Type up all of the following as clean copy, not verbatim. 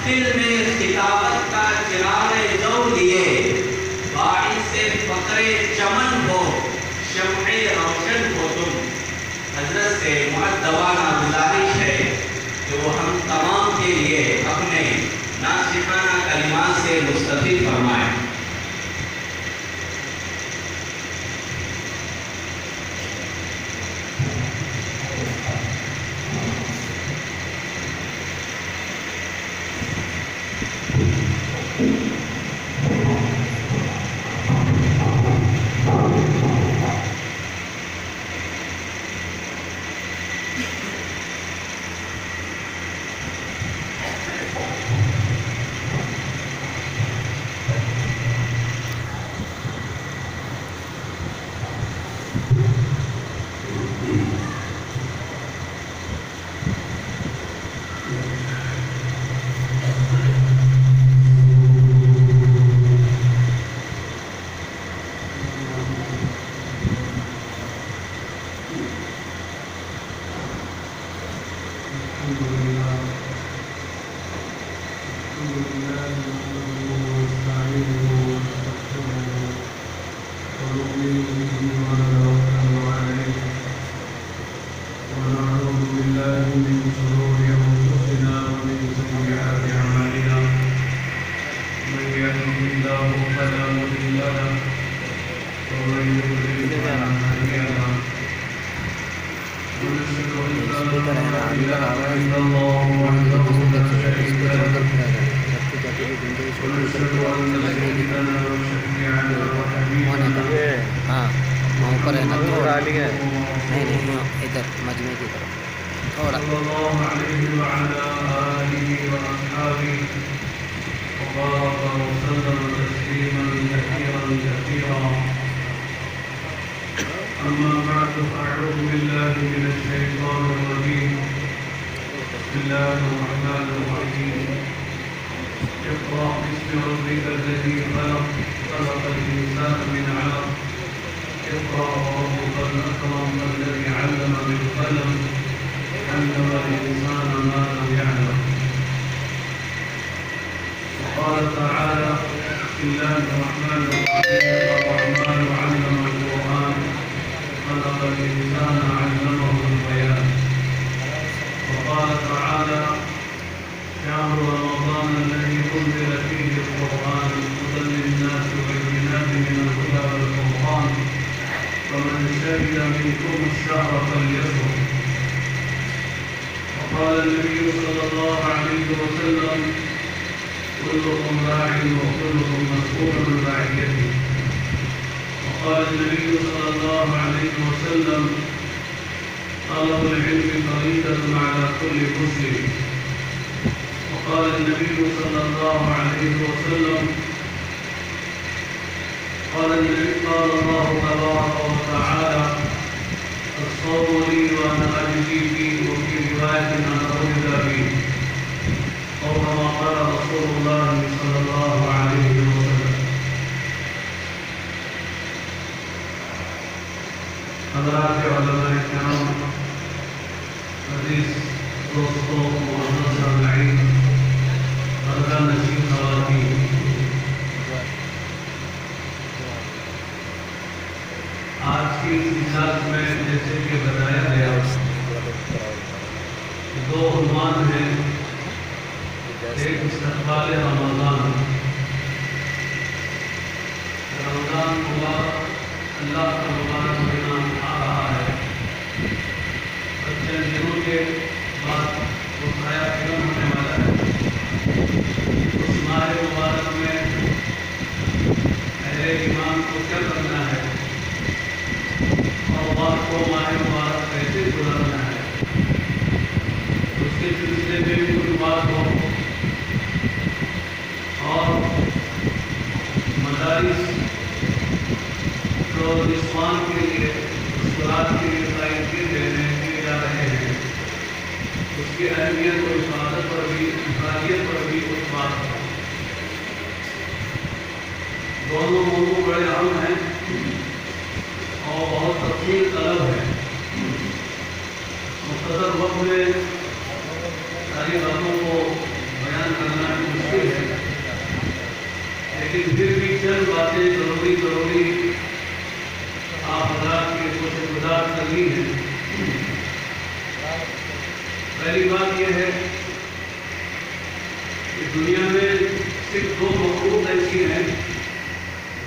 دل میں خطابت کا چراغ نور لیے، باعث فخر چمن ہو، شمع روشن ہو تم۔ حضرت سے مؤدبانہ گزارش ہے کہ وہ ہم تمام کے لیے اپنے ناصحانہ کلمات سے مستفید فرمائیں۔ أما بعد فأعوذ بالله من الشيطان الرجيم. بسم الله الرحمن الرحيم. اقرأ باسم ربك الذي خلق، خلق الإنسان من علق. اقرأ وربك الأكرم الذي علم بالقلم، علم الإنسان ما لم يعلم. وقال تعالى: بسم الله الرحمن الرحيم. الرحمن علم القرآن، خلق الإنسان علمه البيان. وقال تعالى: شهر رمضان الذي أنزل فيه القرآن هدى للناس وبينات من الهدى والفرقان، فمن شهد منكم الشهر فليصم. وقال النبي صلى الله عليه وسلم: كلكم راع وكلكم مسؤول عن رعيته. وقال النبي صلى الله عليه وسلم: طلب العلم فريضة على كل مسلم. وقال النبي صلى الله عليه وسلم: قال الله تبارك وتعالى: الصوم لي وأنا أجزي فيه، وفي رواية أنا أجزى فيه. أو كما قال رسول الله صلى الله عليه وسلم. حضرات علماء کرام، عزیز دوستوں، معزز سامعین، پردہ نشین خواتین، آج کی اس نشست میں جیسے کہ بتایا گیا دو عنوان ہیں. ایک استقبال رمضان. رمضان مبارک اللہ کا مبارک مہینہ آ رہا ہے. چند دنوں کے بعد وہ سایہ فلم ہونے والا ہے. اس ماہ مبارک میں اہل ایمان کو کیا کرنا ہے اور وقت کو ماہ مبارک کیسے گزارنا ہے، اس کے سلسلے میں بھی کوئی بات ہو. اور مدارس جو نسوان کے لیے اسکولات کے لیے قائم کیے جا رہے ہیں، اس کی اہمیت اور افادیت پر بھی کچھ بات ہے. دونوں موضوع بڑے اہم ہیں اور بہت تفصیل طلب ہے. مختصر وقت میں ساری باتوں کو بیان بیان کرنا مشکل ہے، لیکن پھر بھی چند باتیں ضروری آپ حضرات کے کوشش گزار کرنی ہے۔ پہلی بات یہ ہے کہ دنیا میں صرف 2 مخلوق ایسی ہیں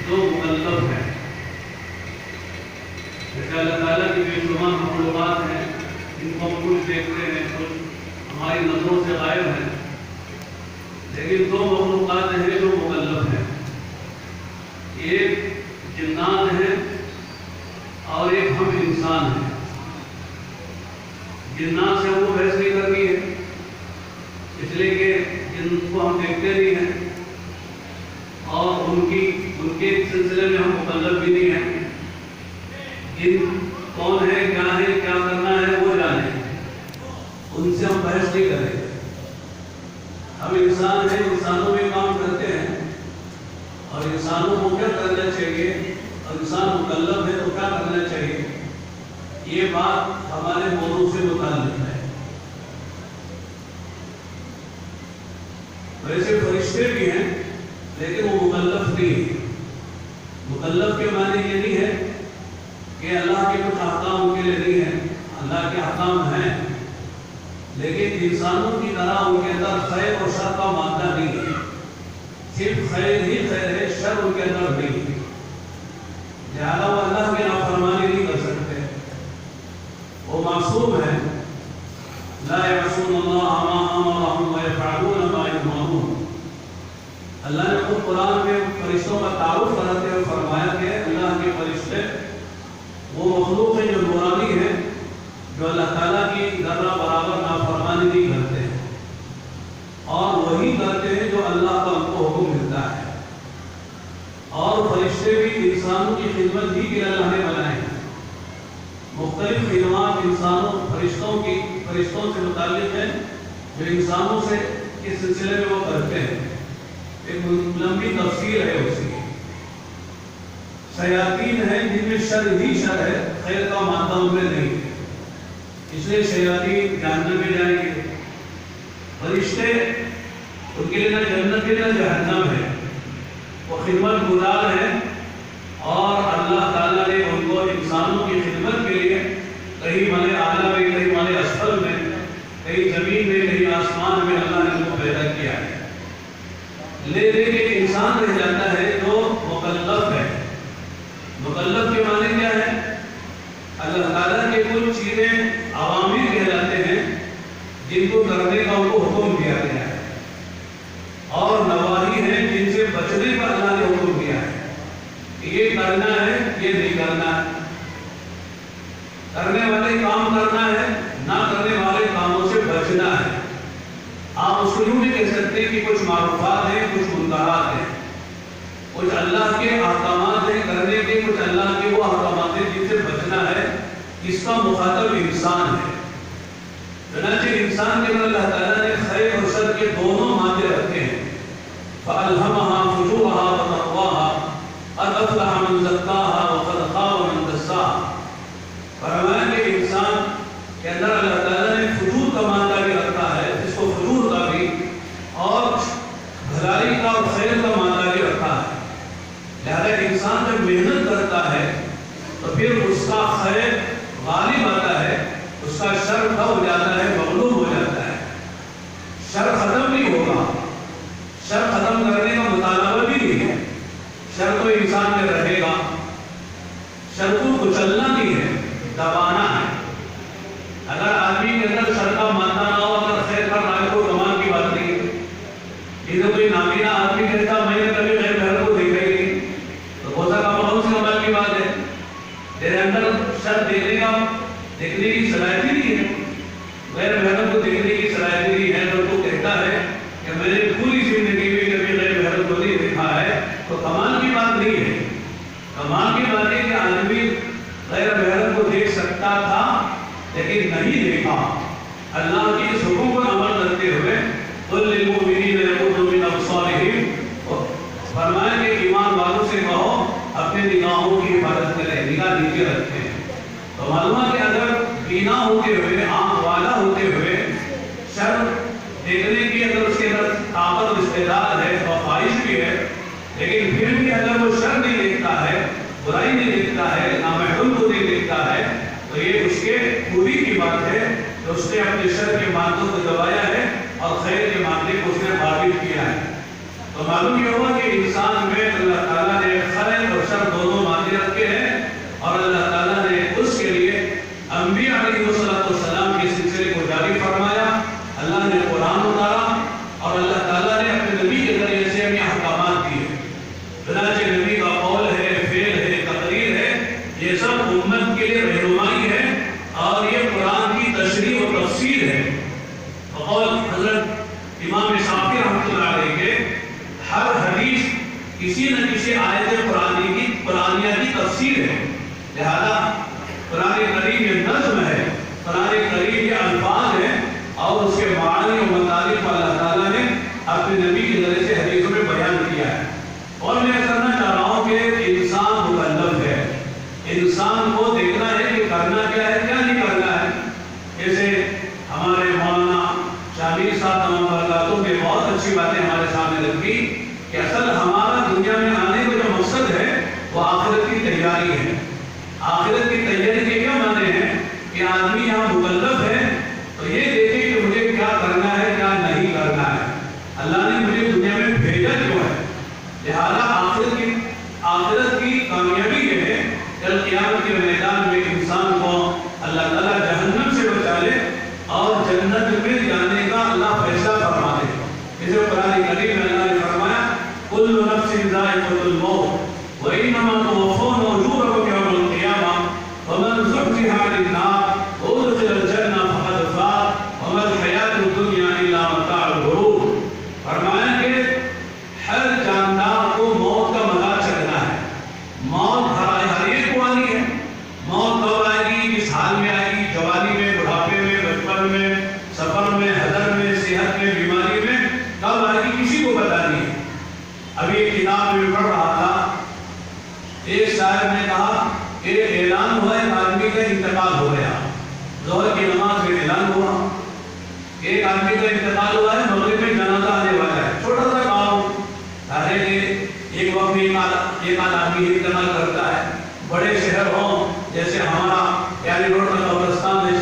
جو مکلف ہیں۔ جیسے اللہ تعالیٰ کی بے شمار مخلوقات ہیں، ان کو ہم کچھ دیکھتے ہیں، کچھ ہماری نظروں سے غائب ہیں، لیکن 2 مخلوقات ہیں جو مکلف ہیں، ایک جنات ہیں اور ایک ہم انسان ہیں۔ جنات سے وہ بحث نہیں کرنی ہے، اس لیے کہ جن کو ہم دیکھتے نہیں ہیں اور ان کے سلسلے میں ہم مکلف بھی نہیں ہیں۔ جن کون ہے، کیا کرنا ہے وہ جانے، ان سے ہم بحث نہیں کریں۔ ہم انسان ہیں، انسانوں میں کام کرتے ہیں، اور انسانوں کو کیا کرنا چاہیے، اور انسان مکلف ہے تو کیا کرنا چاہیے، یہ بات ہمارے موضوع سے متعلق ہے۔ ویسے فرشتے بھی ہیں لیکن وہ مکلف نہیں ہے۔ مکلف کے معنی یہ نہیں ہے کہ اللہ کے کچھ احکام ان کے لیے نہیں ہیں، اللہ کے احکام ہیں، لیکن انسانوں کی طرح ان کے اندر خیر اور شر کا مادہ نہیں ہے، صرف خیر ہی خیر ہے، شر ان کے اندر نہیں ہے، لہذا وہ اللہ کی نافرمانی نہیں کر سکتے، وہ معصوم ہے۔ لا يعصون اللہ ما امرهم ويفعلون ما يؤمرون۔ اللہ نے خود قرآن میں فرشتوں کا تعارف کراتے ہوئے فرمایا کہ اللہ کے فرشتے وہ مخلوق ہیں جو نورانی ہیں، جو اللہ تعالیٰ کی ذرہ برابر نافرمانی نہیں کرتے ہیں، اور وہی کرتے ہیں جو اللہ کا ان کو حکم ملتا ہے۔ اور فرشتے بھی انسانوں کی خدمت ہی کے اللہ نے بنائے ہیں۔ مختلف خدمات فرشتوں سے متعلق ہیں جو انسانوں سے اس سلسلے میں وہ کرتے ہیں، ایک لمبی تفصیل ہے اس کی۔ شیاطین ہیں جن میں شر ہی شر ہے، خیر کا مادہ ان میں نہیں ہے، اس لیے شیاطین جہنم میں جائیں گے۔ فرشتے ان کے لیے نہ جنت ہے نہ جہنم ہے، وہ خدمت گزار ہیں، اور اللہ تعالیٰ نے ان کو انسانوں کی خدمت کے لیے کہیں ملے اعلیٰ میں، کہیں ملے اسفل میں، کہیں زمین میں، کہیں آسمان میں اللہ نے ان کو پیدا کیا ہے۔ لیکن ایک انسان رہ جاتا ہے جو مکلف ہے۔ مکلف کے معنی کیا ہے؟ اللہ تعالیٰ کے کچھ چیزیں عوامر کہلاتے ہیں جن کو کرنے کا ان کو حکم دیا گیا ہے، اور نواہی ہیں جن سے بچنے کا اللہ نے حکم دیا ہے، یہ کرنا ہے، یہ نہیں کرنا ہے، کرنے والے کام کرنا ہے، نہ کرنے والے کاموں سے بچنا ہے۔ آپ اس کو یوں بھی کہہ سکتے ہیں کہ کچھ معروفات ہیں، کچھ منکرات ہیں، کچھ اللہ کے احکامات ہیں کرنے کے، کچھ اللہ کے وہ احکامات ہیں جن سے بچنا ہے۔ اس کا مخاطب انسان ہے۔ چنانچہ انسان کے اندر اللہ تعالیٰ نے خیر اور شر کے دونوں مادے رکھے ہیں۔ فَأَلْهَمَهَا فُجُورَهَا وَتَقْوَاهَا قَدْ أَفْلَحَ مَنْ زَكَّاهَا وَقَدْ خَابَ مَنْ دَسَّاهَا۔ فرمایا کہ انسان کے اندر اللہ تعالیٰ نے فجور کا مادہ بھی رکھا ہے، جس کو فجور کا بھی، اور بھلائی کا اور خیر کا مادہ بھی رکھا ہے۔ لہذا انسان جب محنت کرتا ہے تو پھر اس کا خیر غالب آتا ہے، اس کا شر کھا ہو جاتا ہے، مغلوب ہو جاتا ہے۔ شر ختم نہیں ہوگا، شر ختم کرنے کا مطالبہ بھی نہیں ہے، شر تو انسان میں رہے گا۔ شر کو کچلنا نہیں ہے، دبانا ہے۔ اگر آدمی کے اندر شر کا مادہ نہ ہو، اگر خیر کا نہ ہو، کمال کی بات نہیں ہے۔ جسے کوئی نابینا آدمی کہتا میں نے کبھی غیر بہر کو دیکھا ہی نہیں، تو بہت سا بہت سی کمال کی بات ہے۔ تیرے اندر شر دیکھنے کی صلاحیت ہی نہیں ہے، غیر بہر کو دیکھنے کی صلاحیت ہی نہیں ہے، تو تو کہتا ہے کہ میں نے پوری زندگی میں کبھی غیر بہر کو نہیں دیکھا ہے، تو کمال کی بات نہیں ہے۔ کمال کی بات ہے کہ آدمی غیر بہر کو دیکھ سکتا تھا لیکن نہیں دیکھا۔ اللہ کی اس حکم پر عمل کرتے ہوئے قُلْ لِلْمُؤْمِنِينَ يَغُضُّوا مِنْ أَبْصَارِهِمْ، فرمایا کہ ایمان والوں سے کہو اپنے نگاہوں کی حفاظت کریں، نگاہ نیچے رکھیں۔ تو معلوم ہے کہ اگر بینا ہوتے ہوئے، آنکھ والا ہوتے ہوئے شر دیکھنے کی اگر اس کے اندر طاقت و استعداد ہے اور خواہش بھی ہے، لیکن پھر بھی اگر وہ شر نہیں دیکھتا ہے، برائی نہیں دیکھتا ہے، نامحرم کو نہیں دیکھتا ہے، تو یہ اس کے خوبی کی بات ہے کہ اس نے اپنے شر کے مادوں کو دبایا ہے اور خیر کے مادے کو اس نے ثابت کیا ہے۔ تو معلوم یہ ہوا کہ انسان میں اللہ تعالیٰ نے خیر اور شر دونوں مادے رکھے ہیں، اور اللہ تعالیٰ نے اس کے لیے انبیاء علیہ السلام کے سلسلے کو جاری فرمایا، اللہ نے قرآن اتارا، اور اللہ تعالیٰ نے اپنے نبی کے ذریعے سے ہمیں احکامات دیے۔ چنانچہ نبی کا قول ہے، فعل ہے، تقریر ہے، یہ سب امت کے لیے رہنمائی ہے، اور یہ قرآن کی تشریح و تفسیر ہے۔ اور حضرت امام شافعی رحمۃ اللہ علیہ کے ہر حدیث کسی نہ کسی آیت قرآنیہ کی تفسیر ہے، لہذا قرآن کریم یہ نظم ہے، قرآن کریم یہ الفاظ ہیں، اور اس کے معنی و مطالب اللہ تعالیٰ نے اپنے نبی کے ذریعے سے حدیثوں میں بیان کیا ہے۔ اور میں کرنا چاہ رہا ہوں کہ انسان مکلف ہے، انسان کو دیکھنا ہے کہ کرنا کیا ہے، کیا نہیں کرنا ہے۔ جیسے ہمارے مولانا شابیر صاحب تمام برکاتوں نے بہت اچھی باتیں ہمارے سامنے رکھی کہ اصل ہمارا دنیا میں آنے کا جو مقصد ہے وہ آخرت کی تیاری ہے۔ آخرت کی تیاری کے کیا معنی ہیں کہ آدمی یہاں مکلف ہے تو یہ دیکھے کہ مجھے کیا کرنا ہے، کیا نہیں کرنا ہے، اللہ نے مجھے دنیا میں بھیجا کیوں ہے۔ لہذا آخرت کی کامیابی یہ ہے کل قیامت کے میدان میں انسان کو اللہ تعالیٰ جہنم سے بچا لے اور جنت میں جانے کا اللہ فیصلہ فرما دے۔ جیسے قرآن کریم میں اللہ نے فرمایا کل نفس ذائقۃ الموت وانما توفون اجورکم یوم القیامہ ومن زحزح عن النار وادخل الجنہ فقد فاز وما الحیاۃ الدنیا الا متاع الغرور۔ فرمایا کہ ہر جاندار کو موت کا مزہ چکھنا ہے۔ موت ہر ایک کو آنی ہے۔ موت کب آئے گی، کس حال میں آئے گی، جوانی میں، بڑھاپے میں، بچپن میں، سفر میں، حضر میں، صحت میں، بیماری میں، کب آئے گی کسی کو پتہ نہیں ہے۔ ابھی ایک کتاب میں پڑھ رہا تھا، ایک شاعر نے کہا کہ اعلان ہوا ایک آدمی کا انتقال ہو گیا، ظہر کی نماز میں اعلان ہوا، ایک آدمی کا انتقال ہوا ہے، مغرب میں جنازہ آنے والا ہے، چھوٹا سا گاؤں، ایک وقت میں ایک آدمی انتقال کرتا ہے۔ بڑے شہر ہوں جیسے ہمارا پیاری روڈ کا قبرستان ہے،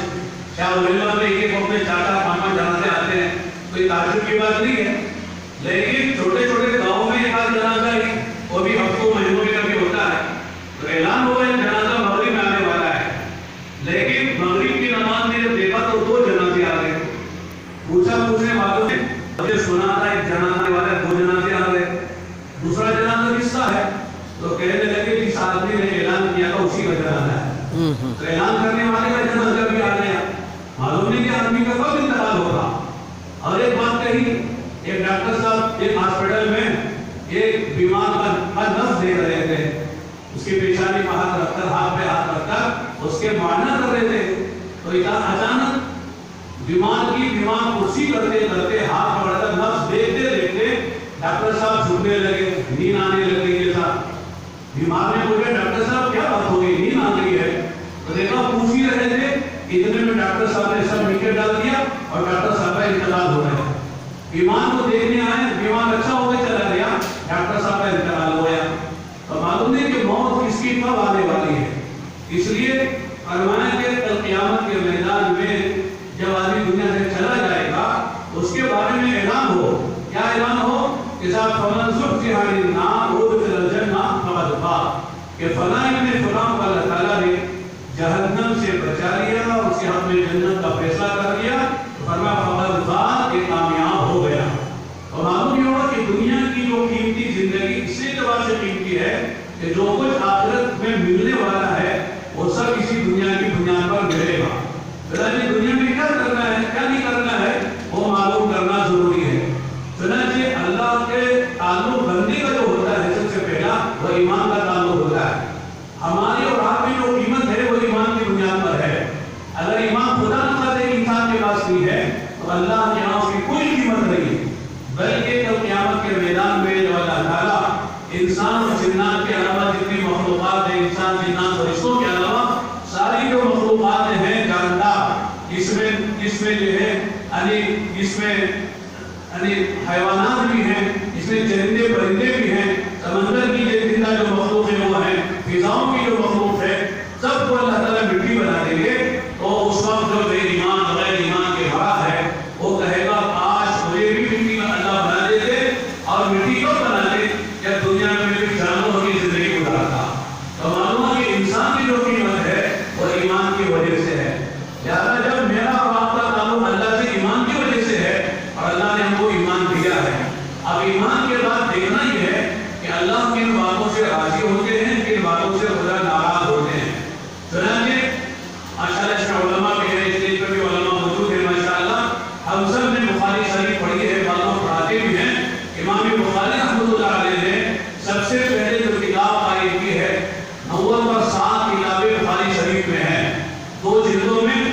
شاہ ولی اللہ میں ایک وقت میں 4-5 جنازے آتے ہیں، کوئی تعجب کی بات نہیں ہے، لیکن چھوٹے چھوٹے گاؤں میں ایک آدھ جنازہ ہی، وہ بھی ہفتوں مہینوں میں کبھی ہوتا ہے، تو اعلان ہوا ہے جنازہ مغرب میں آنے والا ہے، لیکن مغرب کی نماز میں جب دیکھا تو 2 جنازے آ گئے۔ پوچھنے والوں نے مجھے سنا تھا ایک جنازے والا 2 جنازے آ گئے، دوسرا جنازہ کس کا ہے؟ تو کہنے لگے جس آدمی نے اعلان کیا تھا اسی کا جنازہ ہے۔ تو اعلان کرنے والے کا جنازہ بھی آ گیا، معلوم نہیں کہ آدمی کا کب انتقال ہوگا۔ اور ایک بات کہی، ایک ڈاکٹر صاحب ایک ہاسپٹل میں ایک بیمار کا نفس دیکھ رہے تھے، اس کی پیشانی پہ ہاتھ رکھ کر، ہاتھ پہ ہاتھ رکھ کر اس کے معائنہ کر رہے تھے، تو اچانک بیمار کرسی کرتے کرتے ہاتھ پکڑ کر نفس دیکھتے دیکھتے ڈاکٹر صاحب جھکنے لگے، نیند آنے لگی۔ جیسا بیمار نے پوچھا ڈاکٹر صاحب کیا بات ہو گئی، نیند آ گئی ہے؟ تو دیکھا پوچھ ہی رہے تھے، اتنے میں ڈاکٹر صاحب نے سب نیچے ڈال دیا اور ڈاکٹر صاحب کا انتقال ہو گیا۔ بیمار کو دیکھنے آئے، بیمار اچھا ہو کے چلا گیا، ڈاکٹر صاحب کا انتقال ہو گیا۔ تو معلوم نہیں کہ موت کس کی کب آنے والی ہے۔ اس لیے فرمایا کہ کل قیامت کے میدان میں جب آدمی دنیا سے چلا جائے گا اس کے بارے میں اعلان ہو، کیا اعلان ہو؟ فمن زحزح عن النار وادخل الجنہ فقد فاز، کہ فلاں ابن فلاں کو اللہ تعالیٰ نے جہنم سے بچا لیا اور اس کے حق میں جنت کا فیصلہ کر دیا، فرمایا فقد فاز، یہ کامیاب ہو گیا۔ اور معلوم یہ ہوگا کہ دنیا کی جو قیمتی زندگی اس اعتبار سے قیمتی ہے کہ جو کچھ آخرت میں ملنے والا ہے وہ سب اسی دنیا کی بنیاد پر ملے گا۔ چنانچہ دنیا میں کیا کرنا ہے، کیا نہیں کرنا ہے، وہ معلوم کرنا ضروری ہے۔ چنانچہ اللہ کے تعلق بندے کا جو ہوتا ہے سب سے پہلا وہ ایمان کا تعلق ہوتا ہے۔ ہماری اور آپ کی جو قیمت ہے وہ ایمان کی بنیاد پر ہے۔ اگر ایمان خدا نہ کرے انسان کے پاس نہیں ہے تو اللہ کے یہاں اس کی کوئی قیمت نہیں، بلکہ جب قیامت کے میدان میں جو اللہ تعالیٰ انسان اور جنات کے علاوہ جتنی مخلوقات ہیں، انسان جنات فرشتوں کے علاوہ ساری جو مخلوقات ہیں جاندار، اس میں جو ہے اس میں یعنی حیوانات بھی ہیں، اس میں چرندے پرندے بھی ہیں، سمندر کی زندہ جو مخلوق ہے وہ ہیں، فضاؤں کی جو مخلوق ہے، سب کو اللہ تعالیٰ مٹی بنا دیں گے. تو اس وقت جو بے ایمان غیر ایمان کے بڑا ہے وہ کہے گا کاش مجھے بھی مٹی میں اللہ بنا دیتے. اور مٹی کیوں بنا دے جب دنیا میں بھی جانوروں کی زندگی گزارتا. تو معلوم ہے کہ انسان کی جو قیمت ہے وہ ایمان کی وجہ سے ہے. لہٰذا جب میرا اور آپ کا تعلق اللہ سے ایمان کی وجہ سے ہے اور اللہ نے ہم کو ایمان دیا ہے، اب ایمان کے بعد دیکھنا یہ ہے کہ اللہ کن باتوں سے راضی ہوتے ہیں، کن باتوں سے خدا ناراض ہوتے ہیں. چنانچہ ماشاءاللہ اس میں علماء بھی ہیں، اسٹیج پہ بھی علماء موجود ہیں ماشاءاللہ. ہم سب نے بخاری شریف پڑھی ہے، بعضوں پڑھاتے بھی ہیں. امام بخاری رحمۃ اللہ علیہ نے سب سے پہلے جو کتاب قائم کی ہے 90 اور 7 کتابیں بخاری شریف میں ہیں. 2 جلدوں میں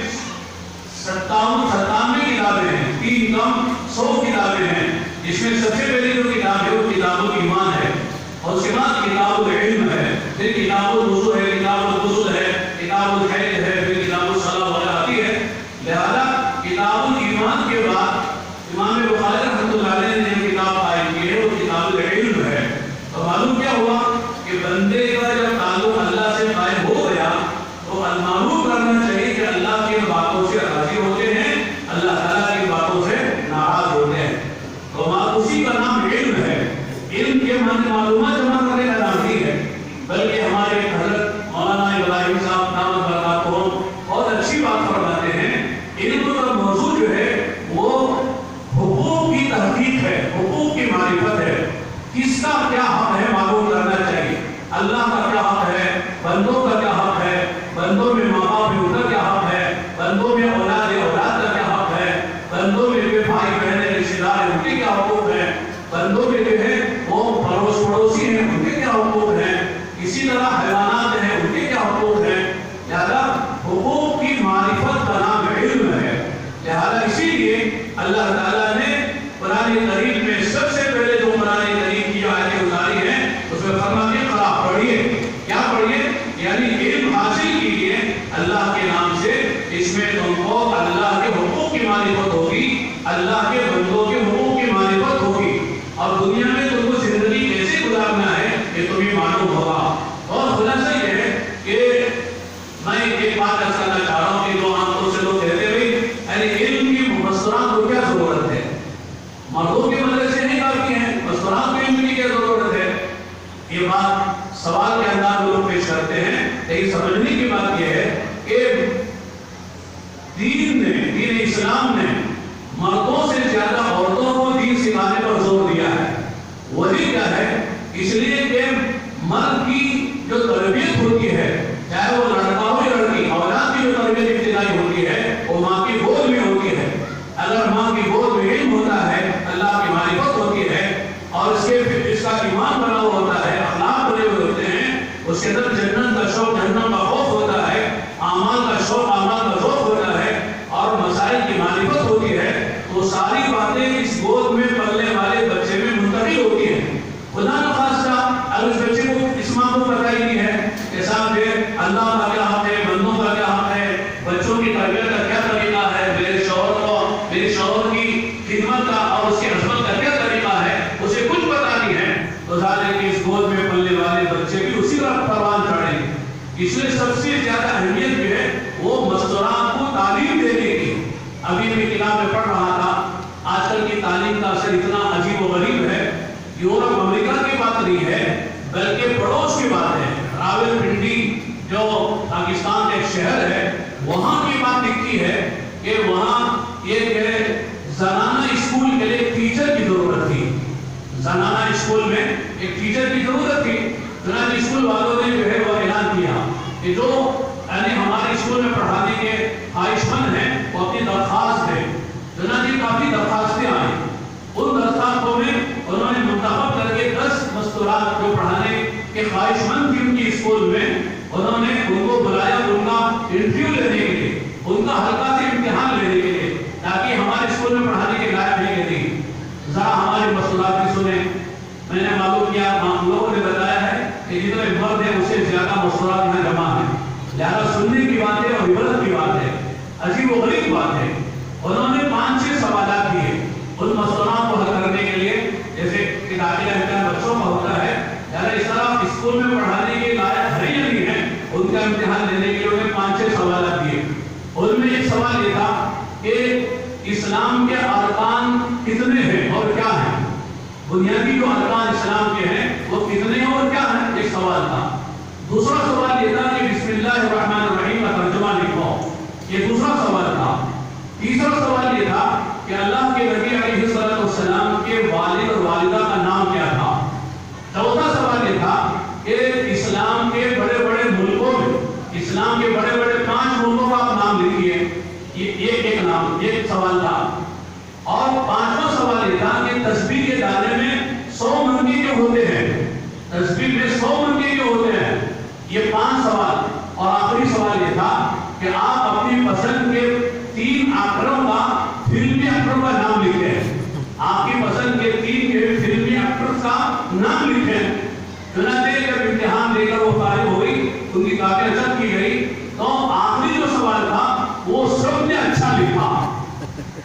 97 کتابیں ہیں، 3 کم 100 کتابیں ہیں. جس میں سب سے پہلی جو کتاب ہے وہ کتاب الایمان ہے، اور اس کے بعد کتاب العلم ہے، پھر کتاب الوضو ہے، کتاب الغسل ہے، کتاب الحیض ہے، پھر کتاب الصلاۃ وغیرہ آتی ہے. لہذا کتاب الایمان کے بعد امام بخاری رحمۃ اللہ علیہ نے کتاب قائم کی ہے، وہ کتاب العلم ہے. تو معلوم کیا ہوا کہ بندے کا جب تعلق اللہ سے قائم ہو گیا تو معلوم کرنا چاہیے کہ اللہ کی باتوں سے راضی ہوتے ہیں، اللہ تعالیٰ کی باتوں سے ناراض ہوتے ہیں. تو اسی کا نام علم ہے. علم کے معنی معلومات جمع کرنے کا نام نہیں ہے، بلکہ ہمارے حضرت مولانا ابراہیم صاحب دامت برکاتہم بہت اچھی بات فرماتے ہیں. علم کا موضوع جو ہے وہ حقوق کی تحقیق ہے، حقوق کی معرفت ہے. کس کا کیا حق ہے معلوم کرنا چاہیے. اللہ کا کیا حق ہے، بندوں کا کیا حق ہے، بندوں میں ماں باپ ہے ان کا کیا حق ہے، بندوں میں اولاد کا کیا حق ہے، بندوں میں جو بھائی بہن رشتے دار ہیں ان کے کیا حقوق ہیں، بندوں میں جو ہے وہ پڑوسی ہیں ان کے کیا حقوق ہیں، اسی طرح حیوانات ہیں ان کے کیا حقوق ہیں. لہذا حقوق کی معرفت کا نام علم ہے. لہذا اسی لیے اللہ تعالیٰ نے قرآن کریم میں سب سے پہلے جو قرآن کریم کی آیتیں اتاری ہیں اس میں فرماتے ہیں قرآن پڑھیے. کیا پڑھیے؟ یعنی علم حاصل کیجیے اللہ کے نام سے. اس میں تم کو اللہ کے حقوق کی معرفت ہوگی، اللہ کے بندوں کے حقوق کی معرفت ہوگی، اور دنیا میں تم کو زندگی کیسے گزارنا ہے یہ تمہیں معلوم ہوگا. اور خلاصہ یہ ہے کہ میں ایک بات کرنا چاہ رہا ہوں کہ جو عام طور سے لوگ کہتے ہوئے یعنی علم کی مبصرات کو کیا ضرورت ہے، مردوں کے مدرسے نہیں کافی ہیں، مبصرات کو علم کی کیا ضرورت ہے. یہ بات سوال کے انداز میں لوگ پیش کرتے ہیں، لیکن سمجھنے کی بات یہ ہے کہ دین اسلام نے مردوں سے زیادہ عورتوں کو دین سکھانے پر زور دیا ہے. وجہ کیا ہے؟ اس لیے کہ مرد کی جو تربیت ہوتی ہے، چاہے وہ لڑکا ہو یا لڑکی، اولاد کی جو تربیت ابتدائی ہوتی ہے وہ ماں کی گود میں ہوتی ہے. اگر ماں کی گود میں علم ہوتا ہے، اللہ کی معرفت ہوتی ہے، اور اس کا ایمان بنا ہوا ہوتا ہے، اخلاق بنے ہوئے ہوتے ہیں، اس کے اندر جنت کا شوق، جہنم کا خوف ہوتا ہے، اعمال کا شوق، اعمال کا ذوق ہوتا ہے، اور مسائل کی معرفت ہوتی ہے، تو ساری باتیں اس گود میں پلنے والے بچے میں منتقل ہوتی ہیں. خدا نخواستہ اگر اس بچے کو اس ماں کو پتہ ہی نہیں ہے کہ صاحب اللہ کا کیا حق ہے، بندوں کا کیا حق ہے، بچوں کی تربیت کا کیا طریقہ ہے، میرے شوہر کی خدمت کا اور اس کی عظمت کا کیا طریقہ ہے، اسے کچھ پتہ نہیں ہے، تو ظاہر ہے کہ اس گود میں پلنے والے بچے بھی اسی طرح پروان چڑھیں. اس لیے سب سے زیادہ اہمیت جو ہے وہ مستورات کو تعلیم دینے کی. ابھی میں کتاب میں پڑھ رہا تھا، آج کل کی تعلیم کا اثر اتنا عجیب و غریب ہے. یورپ امریکہ کی بات نہیں ہے بلکہ پڑوس کی بات ہے. راول پنڈی جو پاکستان کا ایک شہر ہے وہاں کی بات لکھی ہے کہ وہاں ایک زنانہ اسکول کے لیے ٹیچر کی ضرورت تھی. زنانہ اسکول میں ایک ٹیچر کی ضرورت تھی. چنانچہ اسکول والوں نے جو ہے وہ اعلان کیا کہ جو یعنی ہمارے اسکول میں پڑھانے کے خواہش مند ہیں وہ اپنی درخواست دیں. چنانچہ کافی درخواستیں آئیں. ان درخواستوں میں انہوں نے منتخب کر کے 10 مستورات جو پڑھانے کے خواہش مند تھی ان کی اسکول میں، انہوں نے ان کو بلایا ان کا انٹرویو لینے کے لیے، ان کا ہلکا سے امتحان لینے کے لیے، تاکہ ہمارے اسکول میں پڑھانے کے لائق ہے کہ نہیں. ذرا ہماری مستورات بھی سنیں. میں نے معلوم کیا، ہم لوگوں نے بتایا ہے کہ جتنے مرد ہیں اس سے زیادہ مستورات یہاں جمع ہیں. لہٰذا سننے کی بات ہے اور عبرت کی بات ہے، عجیب و غریب بات ہے. انہوں نے 5-6 سوالات کیے. ان مسئلات کو حل کرنے کے لیے جیسے کہ داخلہ امتحان بچوں کا ہوتا ہے، یعنی اس طرح اسکول میں پڑھانے کے لائق ہے یا نہیں ہے، ان کا امتحان لینے کے لیے انہیں 5-6 سوالات دیے۔ ان میں ایک سوال یہ تھا کہ اسلام کے ارکان کتنے ہیں اور کیا ہیں، بنیادی جو ارکان اسلام کے ہیں وہ کتنے ہیں اور کیا ہیں، ایک سوال تھا۔ دوسرا سوال یہ تھا کہ بسم اللہ الرحمن الرحیم کا ترجمہ لکھو، یہ دوسرا سوال تھا۔ تیسرا سوال یہ تھا کہ اللہ کے نبی علیہ السلام کے والد اور والدہ کا نام کیا تھا۔ چوتھا سوال یہ تھا کہ اسلام کے بڑے بڑے ملکوں میں، اسلام کے بڑے بڑے 5 ملکوں کا آپ نام لکھیے، یہ ایک نام، یہ سوال تھا۔ اور 5واں سوال یہ تھا کہ تسبیح کے دانے میں 100 منگے جو ہوتے ہیں، تسبیح میں 100 منگے جو ہوتے ہیں، یہ 5 سوال۔ اور آخری سوال یہ تھا کہ آپ اپنی پسند کے 3 ایکٹروں کا، فلمی ایکٹروں کا نام لکھیں، آپ کی پسند کے 3 فلمی ایکٹرز کا نام لکھیں۔ چنانچہ جب امتحان دے کر وہ فارغ ہوئی، ان کی کاپیاں چیک کی گئی، تو آخری جو سوال تھا وہ سب نے اچھا لکھا۔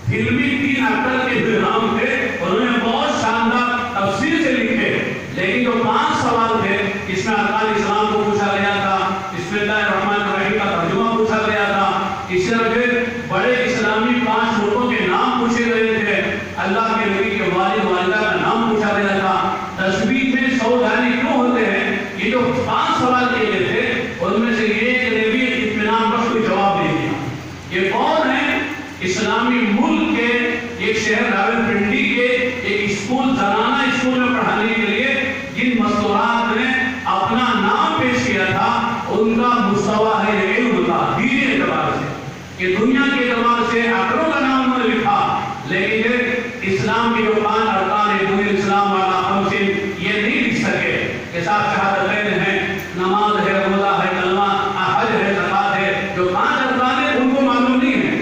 فلمی 3 ایکٹر کے نام تھے، انہوں نے بہت شاندار تفصیل سے لکھے، لیکن جو 5 سوال تھے اس میں ارکان اسلام کو پوچھا گیا تھا، بسم اللہ الرحمن الرحیم کا ترجمہ پوچھا گیا تھا، اس طرح کے بڑے اسلامی 5 ملکوں کے نام پوچھے گئے تھے، اللہ کے نبی کے والد والدہ کا نام پوچھا گیا تھا، تسبیح میں 100 دانے کیوں ہوتے ہیں، یہ جو 5 سوال کیے گئے تھے ان میں سے ایک نے بھی اطمینان بخش کوئی جواب نہیں دیا۔ یہ کون ہے؟ اسلامی ملک کے ایک شہر راولپنڈی کے ایک اسکول، زنانہ اسکول میں پڑھانے کے لیے جن مستورات نے اپنا نام پیش کیا تھا، ان کا مستویٰ ہے علم کا، دینی اعتبار سے، کہ دنیا کے اعتبار سے اکروں کا نام انہوں نے لکھا، لیکن اسلام کے جو 5 ارکان ہیں، دین الاسلام والا 5 یہ نہیں لکھ سکے کہ صاحب شہادتین ہیں، نماز ہے، روزہ ہے، کلمہ حج ہے، زکات ہے، جو 5 ارکان ہیں ان کو معلوم نہیں ہے۔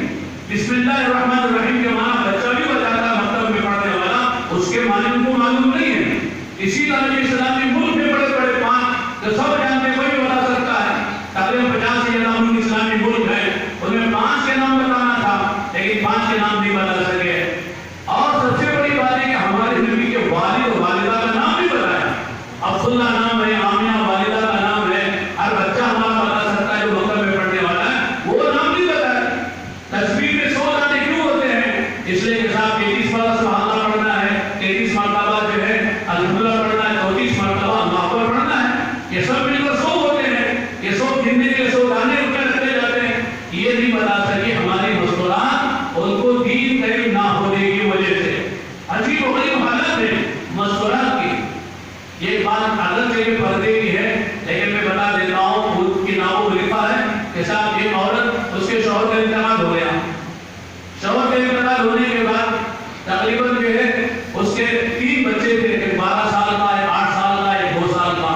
بسم اللہ الرحمن الرحیم کے معنی بچہ بھی بتاتا ہے، مکتب میں پڑھنے والا، اس کے معنی ان کو معلوم نہیں ہے۔ اسی طرح اسلامی ملک میں بڑے بڑے 5 جو سب جانتے ہیں، کوئی بھی بتا سکتا ہے، تقریباً 50 سے زیادہ ملک اسلامی ملک ہے، ان میں 5 کے نام بتانا تھا، لیکن 5 کے نام نہیں بتا سکے۔ اور سب سے بڑی بات ہے کہ ہمارے نبی کے والد اور والدہ کا نام بھی بتایا، عبداللہ نام ہے، آمینہ والدہ کا نام ہے، ہر بچہ ہمارا بتا سکتا ہے جو مکتب میں پڑھنے والا ہے، وہ نام نہیں بتایا۔ تسبیح میں 100 دانے کیوں ہوتے ہیں؟ اس لیے کہ صاحب 33 مرتبہ سبحان اللہ پڑھنا ہے، 33 مرتبہ جو ہے الحمدللہ پڑھنا ہے، 34 مرتبہ اللہ اکبر پڑھنا ہے، یہ سب مل کر 100 ہوتے ہیں، یہ 100 گننے کے 100 دانے ان کے رکھے جاتے ہیں۔ یہ نہیں بتا سکے ہماری مستورات ان کو دین کا علم نہ ہونے کی وجہ سے۔ عجیب و غریب حالت ہے مستورات کی۔ یہ بات عادت سے پردے کی ہے، لیکن میں بتا دیتا ہوں، خود کی ناموں میں لکھا ہے کہ صاحب ایک عورت، اس کے شوہر کا انتقال ہو گیا، شوہر کا انتقال ہونے کے بعد تقریباً جو ہے اس کے 3 بچے تھے، ایک 12 سال کا، ایک 8 سال کا، ایک 2 سال کا۔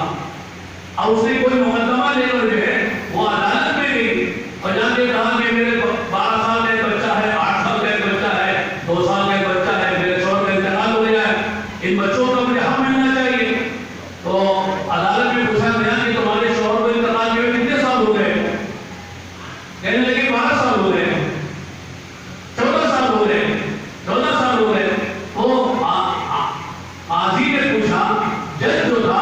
اب اس نے کوئی مقدمہ لے کر جو ہے وہ عدالت میں گئی اور جا کے کہا کہ میرے 12 سال کا ایک بچہ ہے، 8 سال کا ایک بچہ ہے، 2 سال کا ایک بچہ ہے، میرے شوہر کا انتقال ہو گیا ہے، ان بچوں کا مجھے حق ملنا چاہیے۔ تو عدالت میں پوچھا گیا کہ تمہارے شوہر کو انتقال ہوئے کتنے سال ہو گئے؟ کہنے لگے 12 سال ہو گئے، 14 سال ہو گئے، 14 سال ہو گئے۔ تو قاضی نے پوچھا، جج جو تھا،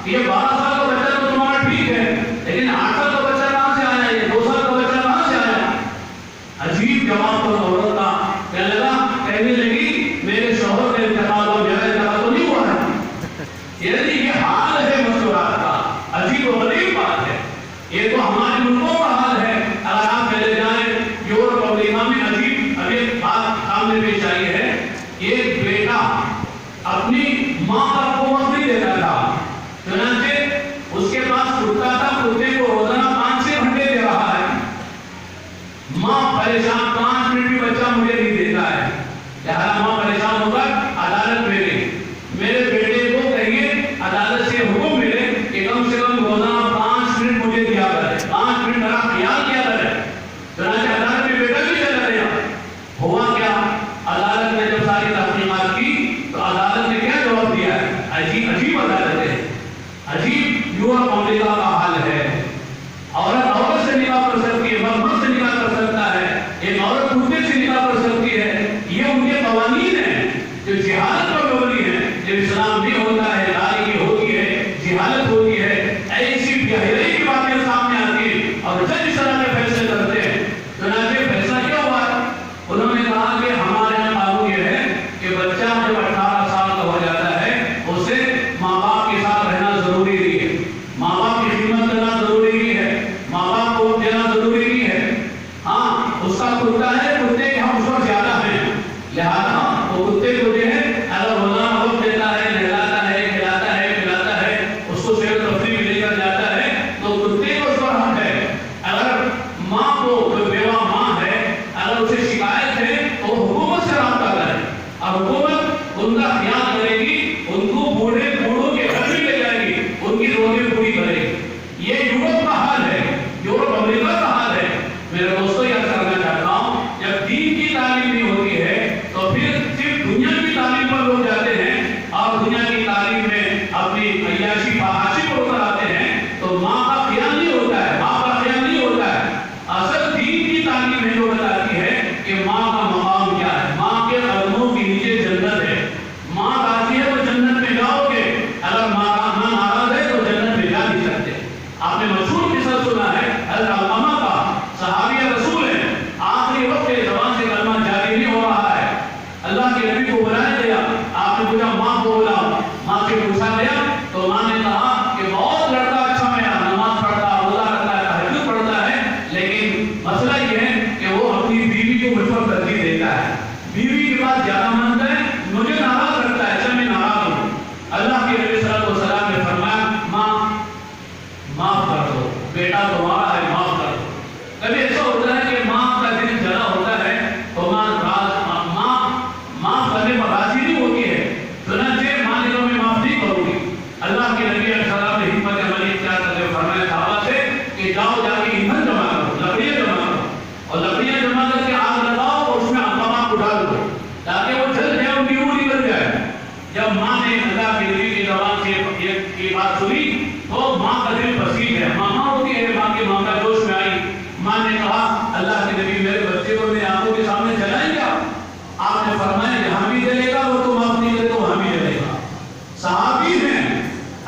یہ 12 سال کا بچہ تو تمہارا ٹھیک ہے، لیکن 8 سال کا بچہ کہاں سے آیا، یہ 2 سال کا بچہ کہاں سے آیا؟ عجیب جواب تو عورت کا، کہنے لگی میرے شوہر کا انتقال ہوا، میرا انتقال تو نہیں ہوا ہے۔ یعنی یہ حال ہے مستورات کا، عجیب و غریب بات ہے۔ یہ تو ہمارے ملکوں کا حال ہے۔ اگر آپ چلے جائیں یورپ اور امریکہ میں، عجیب ابھی بات سامنے پیش آئی ہے، ایک بیٹا اپنی ماں کا وقت نہیں دیتا تھا، چنانچہ اس کے پاس کتا تھا، کتے کو روزانہ 5 سے گھنٹے دے رہا ہے۔ ماں پریشان، 5 منٹ بھی بچہ مجھے نہیں دیتا ہے، لہذا ماں پریشان ہو کر عدالت میں گئی۔ میرے بیٹے کو کہیے عدالت سے حکم ملے کہ کم سے کم روزانہ 5 منٹ مجھے دیا کرے، 5 منٹ میرا خیال کیا کرے۔ چنانچہ عدالت میں بیٹا بھی چلا گیا۔ ہوا کیا؟ عدالت نے جب ساری تحقیقات کی تو عدالت نے کیا جواب دیا ہے؟ عجیب عجیب عدالت ہے، عجیب یورپ امریکہ کا حال ہے۔ عورت عورت سے نکاح کر سکتی ہے، مرد مرد سے نکاح کر سکتا ہے، ایک عورت کتے سے نکاح کر سکتی ہے، یہ ان کے قوانین ہیں۔ فریاد کرے گی ان کو بوڑھوں کے گھر میں لے جائے گی، ان کی ضرورتیں پوری کرے گی۔ یہ یورپ کا حال ہے، یورپ امریکہ کا حال ہے۔ میرے دوستوں یاد کرنا چاہتا ہوں، جب دین کی تعلیم نہیں ہوتی ہے تو پھر صرف دنیا کی تعلیم پر لوگ جاتے ہیں اور دنیا کی تعلیم میں اپنی عیاشی فحاشی پر اتر آتے ہیں، تو ماں کا خیال نہیں ہوتا ہے، باپ کا خیال نہیں ہوتا ہے۔ اصل دین کی تعلیم ہے جو بتاتی ہے کہ ماں کا مقام کیا ہے، ماں کے قدموں کے نیچے جنت ہے۔ ماں راضی ہے تو جنت میں جاؤ گے، اگر ماں ناراض ہے تو جنت میں جا نہیں سکتے۔ آپ نے مشہور قصہ سنا ہے حضرت علقمہ کا، صحابی رسول ہے، آخری وقت کے زبان سے کلمہ جاری نہیں ہو رہا ہے، اللہ کے نبی کو بلایا گیا، آپ نے پوچھا ماں کو بلاؤ، ماں سے پوچھا گیا تو ماں نے کہا کہ بہت لڑکا اچھا میرا، نماز پڑھتا، روزہ رکھتا ہے، تہجد پڑھتا ہے، لیکن مسئلہ یہ ہے کہ وہ اپنی بیوی کو مجھ پر ترجیح دیتا ہے، بیوی کی بات زیادہ مانتا ہے، مجھے ناراض رکھتا ہے، ایسا میں ناراض ہوں۔ اللہ کے نبی صلی اللہ علیہ وسلم نے فرمایا ماں معاف کر دو، بیٹا تمہارا ہے، معاف کر دو۔ کبھی ایسا ہوتا ہے کہ ماں کا دل جلا ہوتا ہے تو ماں معاف کرنے پر راضی نہیں ہوتی ہے، چنانچہ ماں نے تمہیں معاف نہیں کروں گی۔ اللہ کے نبی علیہ السلام نے حکمت عملی اختیار کرتے ہوئے فرمایا صحابہ سے کہ جاؤ جا کے ایندھن جمع کرو، لکڑیاں جمع کرو، اور لکڑیاں جمع کر کے آگ لگاؤ اور اس میں علقمہ کو ڈال دو تاکہ وہ جل جائے، ان کی روح نکل جائے۔ جب ماں نے اللہ کے نبی کی زبان سے یہ بات سنی تو ماں کا دل پسیج ہے، ماں ہوتی ہے، ماں کے معاملہ جوش میں آئی۔ ماں نے کہا اللہ کے نبی میرے بچے کو میری آنکھوں کے سامنے جلائیں گا؟ آپ نے فرمایا یہاں بھی جلے گا، وہ تو معاف نہیں کرے تو وہاں بھی جلے گا۔ صحابی ہیں،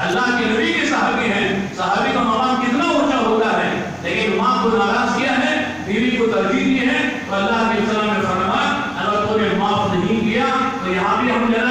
اللہ کے نبی کے صحابی ہیں، صحابی کا مقام کتنا اونچا ہوتا ہے، لیکن ماں کو ناراض کیا ہے، بیوی کو ترجیح دی ہے، تو اللہ کے سلام نے فرمایا اگر تو نے معاف نہیں کیا تو یہاں بھی ہم جلائیں